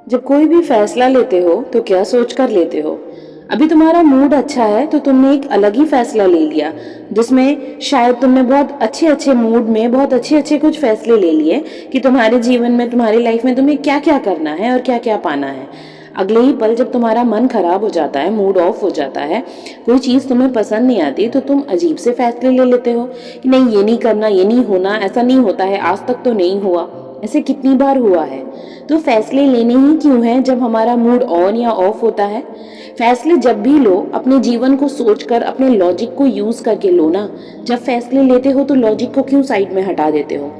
जब कोई भी फैसला लेते हो तो क्या सोच कर लेते हो? अभी तुम्हारा मूड अच्छा है तो तुमने एक अलग ही फैसला ले लिया, जिसमें शायद तुमने बहुत अच्छे अच्छे मूड में बहुत अच्छे अच्छे कुछ फैसले ले लिए कि तुम्हारे जीवन में, तुम्हारी लाइफ में तुम्हें क्या क्या करना है और क्या क्या पाना है। अगले ही पल जब तुम्हारा मन खराब हो जाता है, मूड ऑफ हो जाता है, कोई चीज़ तुम्हें पसंद नहीं आती, तो तुम अजीब से फैसले ले लेते हो कि नहीं, ये नहीं करना, ये नहीं होना, ऐसा नहीं होता है, आज तक तो नहीं हुआ। ऐसे कितनी बार हुआ है? तो फैसले लेने ही क्यों हैं जब हमारा मूड ऑन या ऑफ होता है? फैसले जब भी लो, अपने जीवन को सोचकर, अपने लॉजिक को यूज करके लो ना। जब फैसले लेते हो तो लॉजिक को क्यों साइड में हटा देते हो?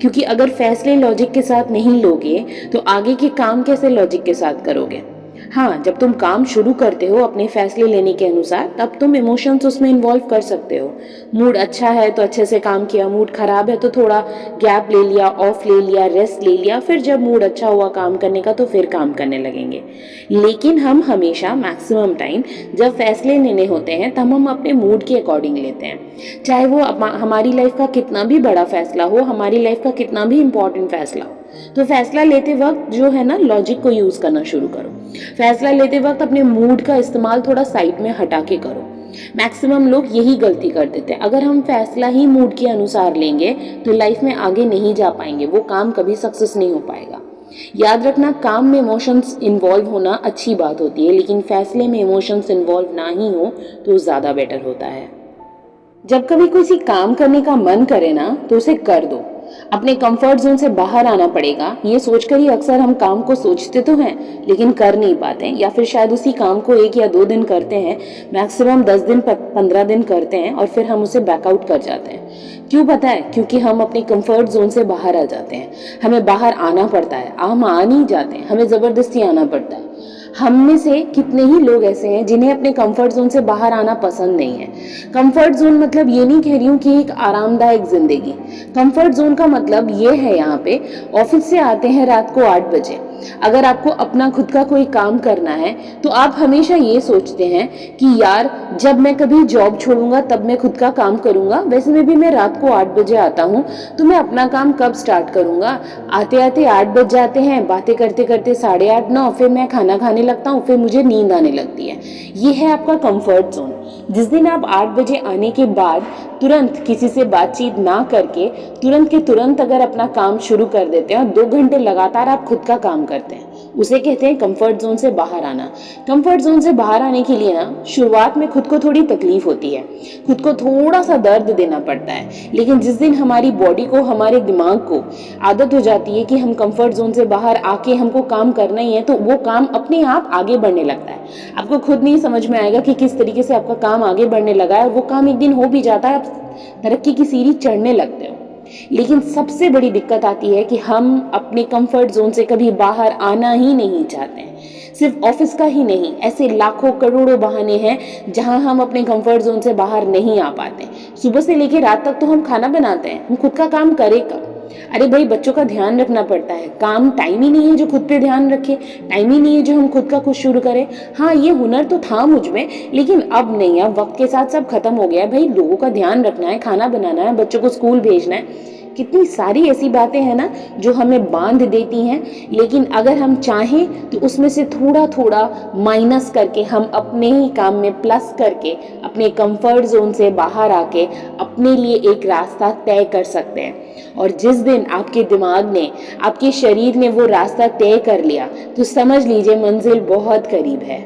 क्योंकि अगर फैसले लॉजिक के साथ नहीं लोगे तो आगे के काम कैसे लॉजिक के साथ करोगे? हाँ, जब तुम काम शुरू करते हो अपने फैसले लेने के अनुसार, तब तुम इमोशंस उसमें इन्वॉल्व कर सकते हो। मूड अच्छा है तो अच्छे से काम किया, मूड खराब है तो थोड़ा गैप ले लिया, ऑफ ले लिया, रेस्ट ले लिया, फिर जब मूड अच्छा हुआ काम करने का तो फिर काम करने लगेंगे। लेकिन हम हमेशा मैक्सिमम टाइम जब फैसले लेने होते हैं तब हम अपने मूड के अकॉर्डिंग लेते हैं, चाहे वो हमारी लाइफ का कितना भी बड़ा फैसला हो, हमारी लाइफ का कितना भी इम्पोर्टेंट फैसला हो। तो फैसला लेते वक्त जो है ना, लॉजिक को यूज करना शुरू करो। फैसला लेते वक्त अपने मूड का इस्तेमाल थोड़ा साइड में हटा के करो। मैक्सिमम लोग यही गलती कर देते हैं। अगर हम फैसला ही मूड के अनुसार लेंगे तो लाइफ में आगे नहीं जा पाएंगे, वो काम कभी सक्सेस नहीं हो पाएगा। याद रखना, काम में इमोशंस इन्वॉल्व होना अच्छी बात होती है, लेकिन फैसले में इमोशंस इन्वॉल्व ना ही हो तो ज़्यादा बेटर होता है। जब कभी किसी काम करने का मन करे ना तो उसे कर दो। अपने कंफर्ट जोन से बाहर आना पड़ेगा, ये सोचकर ही अक्सर हम काम को सोचते तो हैं लेकिन कर नहीं पाते, या फिर शायद उसी काम को 1 या 2 दिन करते हैं, मैक्सिमम 10 दिन 15 दिन करते हैं और फिर हम उसे बैकआउट कर जाते हैं। क्यों पता है? क्योंकि हम अपने कंफर्ट जोन से बाहर आ जाते हैं। हमें बाहर आना पड़ता है, हम आ नहीं जाते, हमें ज़बरदस्ती आना पड़ता है। हम में से कितने ही लोग ऐसे हैं जिन्हें अपने कंफर्ट जोन से बाहर आना पसंद नहीं है। कंफर्ट जोन मतलब ये नहीं कह रही हूँ कि एक आरामदायक जिंदगी। कंफर्ट जोन का मतलब ये है, यहाँ पे ऑफिस से आते हैं रात को 8 बजे, अगर आपको अपना खुद का कोई काम करना है तो आप हमेशा ये सोचते हैं कि यार जब मैं कभी जॉब छोड़ूंगा तब मैं खुद का काम करूंगा, वैसे में भी मैं रात को 8 बजे आता हूँ तो मैं अपना काम कब स्टार्ट करूंगा। आते आते 8 बज जाते हैं, बातें करते करते 8:30 9, फिर मैं खाना खाने लगता हूँ, फिर मुझे नींद आने लगती है। ये है आपका कंफर्ट जोन। जिस दिन आप 8 बजे आने के बाद तुरंत किसी से बातचीत ना करके तुरंत के तुरंत अगर अपना काम शुरू कर देते हैं और 2 घंटे लगातार आप खुद का काम करते हैं, उसे कहते हैं कंफर्ट जोन से बाहर आना। कंफर्ट जोन से बाहर आने के लिए ना शुरुआत में खुद को थोड़ी तकलीफ होती है, खुद को थोड़ा सा दर्द देना पड़ता है, लेकिन जिस दिन हमारी बॉडी को, हमारे दिमाग को आदत हो जाती है कि हम कंफर्ट जोन से बाहर आके हमको काम करना ही है, तो वो काम अपने आप आगे बढ़ने लगता है। आपको खुद नहीं समझ में आएगा कि किस तरीके से आपका काम आगे बढ़ने लगा है, और वो काम एक दिन हो भी जाता है, आप तरक्की की सीढ़ी चढ़ने लगते हो। लेकिन सबसे बड़ी दिक्कत आती है कि हम अपने कंफर्ट जोन से कभी बाहर आना ही नहीं चाहते हैं। सिर्फ ऑफिस का ही नहीं, ऐसे लाखों करोड़ों बहाने हैं जहां हम अपने कंफर्ट जोन से बाहर नहीं आ पाते। सुबह से लेकर रात तक तो हम खाना बनाते हैं, हम खुद का काम करें कब? अरे भाई, बच्चों का ध्यान रखना पड़ता है, काम टाइम ही नहीं है जो खुद पे ध्यान रखे, टाइम ही नहीं है जो हम खुद का कुछ शुरू करें। हाँ, ये हुनर तो था मुझ में, लेकिन अब नहीं, अब वक्त के साथ सब खत्म हो गया है। भाई, लोगों का ध्यान रखना है, खाना बनाना है, बच्चों को स्कूल भेजना है, कितनी सारी ऐसी बातें हैं ना जो हमें बांध देती हैं। लेकिन अगर हम चाहें तो उसमें से थोड़ा थोड़ा माइनस करके, हम अपने ही काम में प्लस करके, अपने कंफर्ट जोन से बाहर आके अपने लिए एक रास्ता तय कर सकते हैं। और जिस दिन आपके दिमाग ने, आपके शरीर ने वो रास्ता तय कर लिया तो समझ लीजिए मंजिल बहुत करीब है।